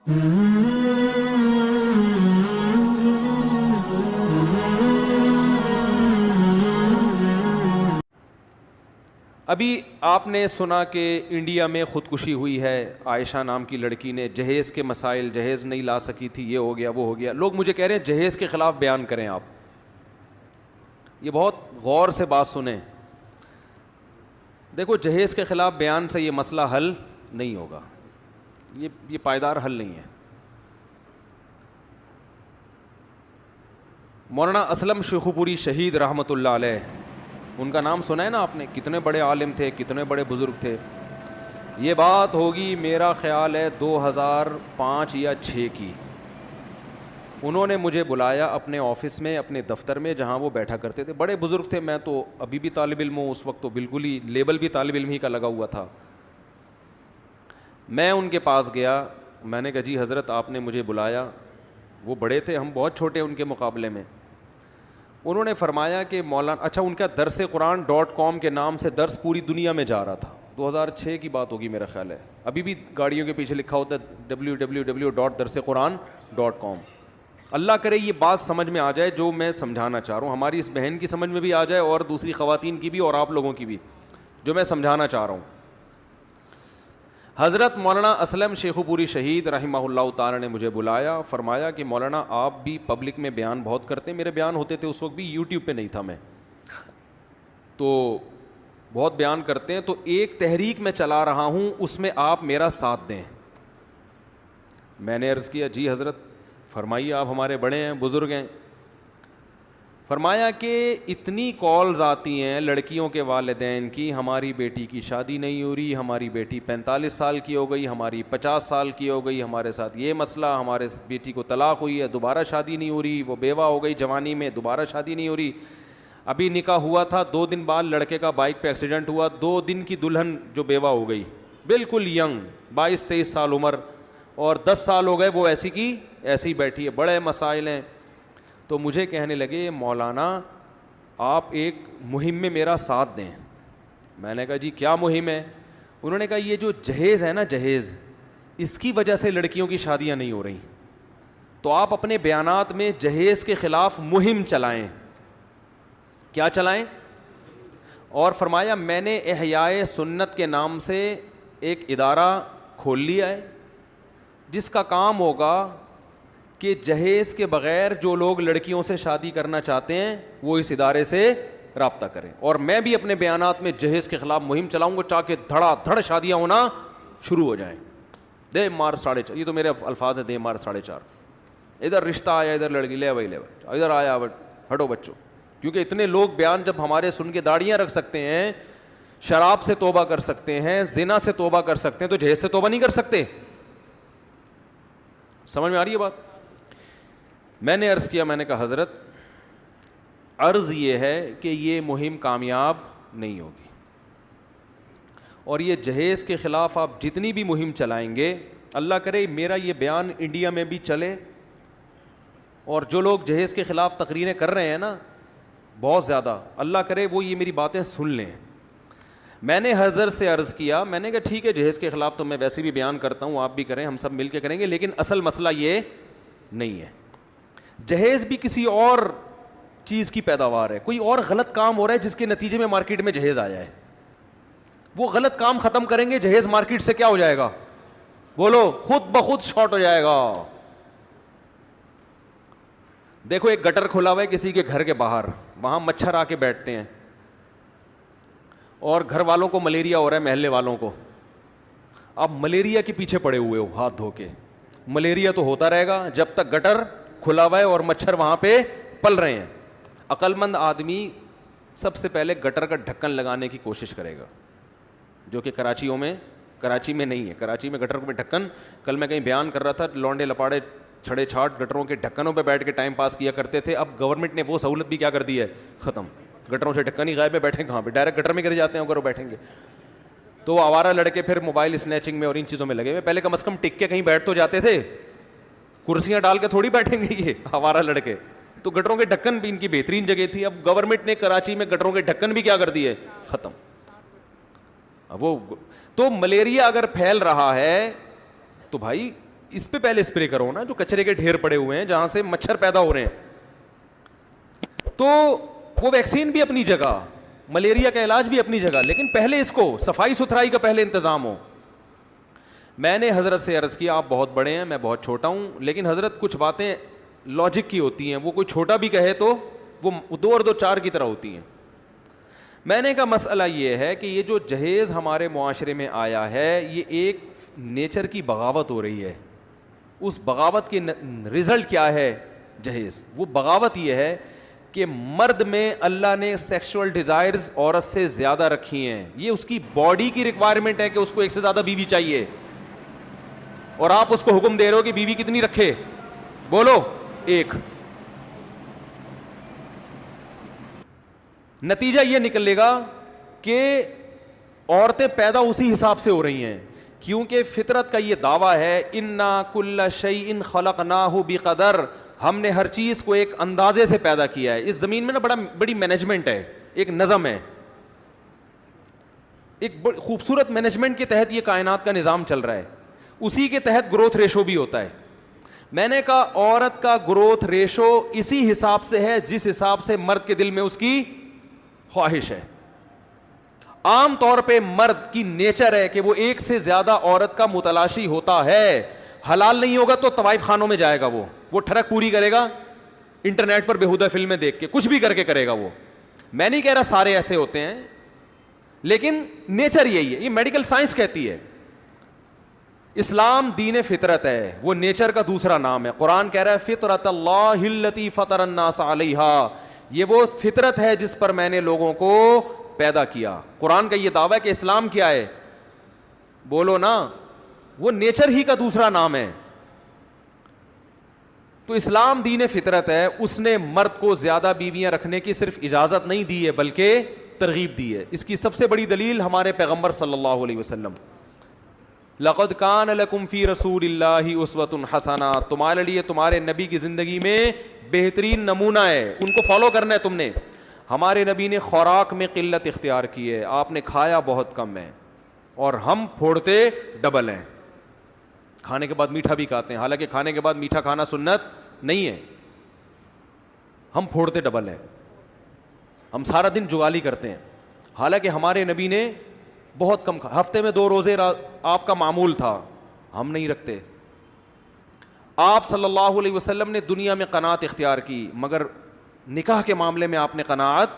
ابھی آپ نے سنا کہ انڈیا میں خودکشی ہوئی ہے، عائشہ نام کی لڑکی نے، جہیز کے مسائل، جہیز نہیں لا سکی تھی، یہ ہو گیا وہ ہو گیا. لوگ مجھے کہہ رہے ہیں جہیز کے خلاف بیان کریں آپ. یہ بہت غور سے بات سنیں. دیکھو جہیز کے خلاف بیان سے یہ مسئلہ حل نہیں ہوگا، یہ پائیدار حل نہیں ہے. مولانا اسلم شیخو پوری شہید رحمۃ اللہ علیہ، ان کا نام سنا ہے نا آپ نے، کتنے بڑے عالم تھے، کتنے بڑے بزرگ تھے. یہ بات ہوگی میرا خیال ہے 2005 یا 6 کی. انہوں نے مجھے بلایا اپنے آفس میں، اپنے دفتر میں جہاں وہ بیٹھا کرتے تھے. بڑے بزرگ تھے، میں تو ابھی بھی طالب علم ہوں، اس وقت تو بالکل ہی لیبل بھی طالب علم ہی کا لگا ہوا تھا. میں ان کے پاس گیا، میں نے کہا جی حضرت آپ نے مجھے بلایا. وہ بڑے تھے، ہم بہت چھوٹے ان کے مقابلے میں. انہوں نے فرمایا کہ مولانا، اچھا ان کا درس قرآن.com کے نام سے درس پوری دنیا میں جا رہا تھا. 2006 کی بات ہوگی میرا خیال ہے. ابھی بھی گاڑیوں کے پیچھے لکھا ہوتا ہے www.darsequran.com. اللہ کرے یہ بات سمجھ میں آ جائے جو میں سمجھانا چاہ رہا ہوں، ہماری اس بہن کی سمجھ میں بھی آ جائے اور دوسری خواتین کی بھی اور آپ لوگوں کی بھی، جو میں سمجھانا چاہ رہا ہوں. حضرت مولانا اسلم شیخو پوری شہید رحمہ اللہ تعالی نے مجھے بلایا، فرمایا کہ مولانا آپ بھی پبلک میں بیان بہت کرتے ہیں. میرے بیان ہوتے تھے اس وقت بھی یوٹیوب پہ نہیں تھا میں، تو بہت بیان کرتے ہیں، تو ایک تحریک میں چلا رہا ہوں، اس میں آپ میرا ساتھ دیں. میں نے عرض کیا جی حضرت فرمائیے، آپ ہمارے بڑے ہیں، بزرگ ہیں. فرمایا کہ اتنی کالز آتی ہیں لڑکیوں کے والدین کی، ہماری بیٹی کی شادی نہیں ہو رہی، ہماری بیٹی 45 سال کی ہو گئی، ہماری 50 سال کی ہو گئی، ہمارے ساتھ یہ مسئلہ، ہمارے بیٹی کو طلاق ہوئی ہے، دوبارہ شادی نہیں ہو رہی، وہ بیوہ ہو گئی جوانی میں، دوبارہ شادی نہیں ہو رہی. ابھی نکاح ہوا تھا، 2 دن بعد لڑکے کا بائک پہ ایکسیڈنٹ ہوا، 2 دن کی دلہن جو بیوہ ہو گئی، بالکل ینگ، 22-23 سال عمر، اور 10 سال ہو گئے وہ ایسی کی ایسی بیٹھی ہے. بڑے مسائل ہیں. تو مجھے کہنے لگے مولانا آپ ایک مہم میں میرا ساتھ دیں. میں نے کہا جی کیا مہم ہے؟ انہوں نے کہا یہ جو جہیز ہے نا، جہیز، اس کی وجہ سے لڑکیوں کی شادیاں نہیں ہو رہی، تو آپ اپنے بیانات میں جہیز کے خلاف مہم چلائیں. کیا چلائیں؟ اور فرمایا میں نے احیاء سنت کے نام سے ایک ادارہ کھول لیا ہے جس کا کام ہوگا کہ جہیز کے بغیر جو لوگ لڑکیوں سے شادی کرنا چاہتے ہیں وہ اس ادارے سے رابطہ کریں. اور میں بھی اپنے بیانات میں جہیز کے خلاف مہم چلاؤں گا تاکہ دھڑا دھڑ شادیاں ہونا شروع ہو جائیں. دے مار 4.5، یہ تو میرے الفاظ ہیں، دے مار 4.5. ادھر رشتہ آیا، ادھر لڑکی، لے بھائی لے بھائی، ادھر آیا ہٹو بچوں. کیونکہ اتنے لوگ بیان جب ہمارے سن کے داڑیاں رکھ سکتے ہیں، شراب سے توبہ کر سکتے ہیں، زنا سے توبہ کر سکتے ہیں، تو جہیز سے توبہ نہیں کر سکتے؟ سمجھ میں آ رہی ہے بات؟ میں نے عرض کیا، میں نے کہا حضرت عرض یہ ہے کہ یہ مہم کامیاب نہیں ہوگی، اور یہ جہیز کے خلاف آپ جتنی بھی مہم چلائیں گے، اللہ کرے میرا یہ بیان انڈیا میں بھی چلے، اور جو لوگ جہیز کے خلاف تقریریں کر رہے ہیں نا بہت زیادہ، اللہ کرے وہ یہ میری باتیں سن لیں. میں نے حضرت سے عرض کیا، میں نے کہا ٹھیک ہے جہیز کے خلاف تو میں ویسے بھی بیان کرتا ہوں، آپ بھی کریں، ہم سب مل کے کریں گے، لیکن اصل مسئلہ یہ نہیں ہے. جہیز بھی کسی اور چیز کی پیداوار ہے، کوئی اور غلط کام ہو رہا ہے جس کے نتیجے میں مارکیٹ میں جہیز آیا ہے. وہ غلط کام ختم کریں گے، جہیز مارکیٹ سے کیا ہو جائے گا؟ بولو، خود بخود شارٹ ہو جائے گا. دیکھو ایک گٹر کھلا ہوا ہے کسی کے گھر کے باہر، وہاں مچھر آ کے بیٹھتے ہیں، اور گھر والوں کو ملیریا ہو رہا ہے، محلے والوں کو. آپ ملیریا کے پیچھے پڑے ہوئے ہو ہاتھ دھو کے. ملیریا تو ہوتا رہے گا جب تک گٹر کھلا ہوا ہے اور مچھر وہاں پہ پل رہے ہیں. عقل مند آدمی سب سے پہلے گٹر کا ڈھکن لگانے کی کوشش کرے گا، جو کہ کراچی میں نہیں ہے. کراچی میں گٹر میں ڈھکن، کل میں کہیں بیان کر رہا تھا، لونڈے لپاڑے چھڑے چھاٹ گٹروں کے ڈھکنوں پہ بیٹھ کے ٹائم پاس کیا کرتے تھے. اب گورنمنٹ نے وہ سہولت بھی کیا کر دی ہے، ختم. گٹروں سے ڈھکن ہی غائب ہے، بیٹھیں کہاں پہ، ڈائریکٹ گٹر میں گر جاتے ہیں اگر وہ بیٹھیں گے. تو وہ آوارہ لڑکے پھر موبائل اسنیچنگ میں اور ان چیزوں میں لگے ہوئے. پہلے کم از کم ٹک کے کہیں بیٹھ تو جاتے تھے، کرسیاں ڈال کے تھوڑی بیٹھیں گے یہ آوارہ لڑکے. تو گٹروں کے ڈھکن بھی ان کی بہترین جگہ تھی. اب گورنمنٹ نے کراچی میں گٹروں کے ڈھکن بھی کیا کر دیے، ختم. وہ تو ملیریا اگر پھیل رہا ہے تو بھائی اس پہ پہلے اسپرے کرو نا, جو کچرے کے ڈھیر پڑے ہوئے ہیں جہاں سے مچھر پیدا ہو رہے ہیں. تو وہ ویکسین بھی اپنی جگہ, ملیریا کا علاج بھی اپنی جگہ, لیکن پہلے اس کو صفائی ستھرائی کا پہلے انتظام ہو. میں نے حضرت سے عرض کیا, آپ بہت بڑے ہیں, میں بہت چھوٹا ہوں, لیکن حضرت کچھ باتیں لاجک کی ہوتی ہیں, وہ کوئی چھوٹا بھی کہے تو وہ 2 اور 2 4 کی طرح ہوتی ہیں. میں نے کہا مسئلہ یہ ہے کہ یہ جو جہیز ہمارے معاشرے میں آیا ہے, یہ ایک نیچر کی بغاوت ہو رہی ہے. اس بغاوت کی رزلٹ کیا ہے جہیز؟ وہ بغاوت یہ ہے کہ مرد میں اللہ نے سیکشول ڈیزائرز عورت سے زیادہ رکھی ہیں. یہ اس کی باڈی کی ریکوائرمنٹ ہے کہ اس کو ایک سے زیادہ بیوی چاہیے, اور آپ اس کو حکم دے رہے ہو کہ بیوی کتنی رکھے, بولو 1. نتیجہ یہ نکلے گا کہ عورتیں پیدا اسی حساب سے ہو رہی ہیں, کیونکہ فطرت کا یہ دعویٰ ہے انا کل شیء خلقناہ بقدر, ہم نے ہر چیز کو ایک اندازے سے پیدا کیا ہے. اس زمین میں نا بڑی مینجمنٹ ہے, ایک نظم ہے, ایک خوبصورت مینجمنٹ کے تحت یہ کائنات کا نظام چل رہا ہے. اسی کے تحت گروتھ ریشو بھی ہوتا ہے. میں نے کہا عورت کا گروتھ ریشو اسی حساب سے ہے جس حساب سے مرد کے دل میں اس کی خواہش ہے. عام طور پہ مرد کی نیچر ہے کہ وہ ایک سے زیادہ عورت کا متلاشی ہوتا ہے. حلال نہیں ہوگا تو طوائف خانوں میں جائے گا, وہ ٹھڑک پوری کرے گا, انٹرنیٹ پر بےہودہ فلمیں دیکھ کے کچھ بھی کر کے کرے گا وہ. میں نہیں کہہ رہا سارے ایسے ہوتے ہیں, لیکن نیچر یہی ہے, یہ میڈیکل سائنس کہتی ہے. اسلام دین فطرت ہے, وہ نیچر کا دوسرا نام ہے. قرآن کہہ رہا ہے فطرت اللہ التی فطر الناس علیہا, یہ وہ فطرت ہے جس پر میں نے لوگوں کو پیدا کیا. قرآن کا یہ دعویٰ ہے کہ اسلام کیا ہے, بولو نا, وہ نیچر ہی کا دوسرا نام ہے. تو اسلام دین فطرت ہے, اس نے مرد کو زیادہ بیویاں رکھنے کی صرف اجازت نہیں دی ہے بلکہ ترغیب دی ہے. اس کی سب سے بڑی دلیل ہمارے پیغمبر صلی اللہ علیہ وسلم, لقد کان لکم فی رسول اللہ اسوۃ حسنہ, تمہارے لیے تمہارے نبی کی زندگی میں بہترین نمونہ ہے, ان کو فالو کرنا ہے تم نے. ہمارے نبی نے خوراک میں قلت اختیار کی ہے, آپ نے کھایا بہت کم ہے, اور ہم پھوڑتے ڈبل ہیں. کھانے کے بعد میٹھا بھی کھاتے ہیں, حالانکہ کھانے کے بعد میٹھا کھانا سنت نہیں ہے. ہم پھوڑتے ڈبل ہیں, ہم سارا دن جگالی کرتے ہیں, حالانکہ ہمارے نبی نے بہت کم ہفتے میں 2 روزے آپ کا معمول تھا, ہم نہیں رکھتے. آپ صلی اللہ علیہ وسلم نے دنیا میں قناعت اختیار کی, مگر نکاح کے معاملے میں آپ نے قناعت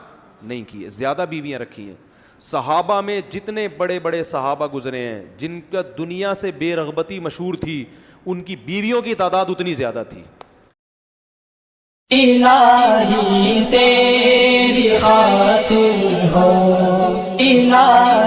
نہیں کی, زیادہ بیویاں رکھی ہیں. صحابہ میں جتنے بڑے بڑے صحابہ گزرے ہیں جن کا دنیا سے بے رغبتی مشہور تھی, ان کی بیویوں کی تعداد اتنی زیادہ تھی. الہی تیری خاطر ہو, الہی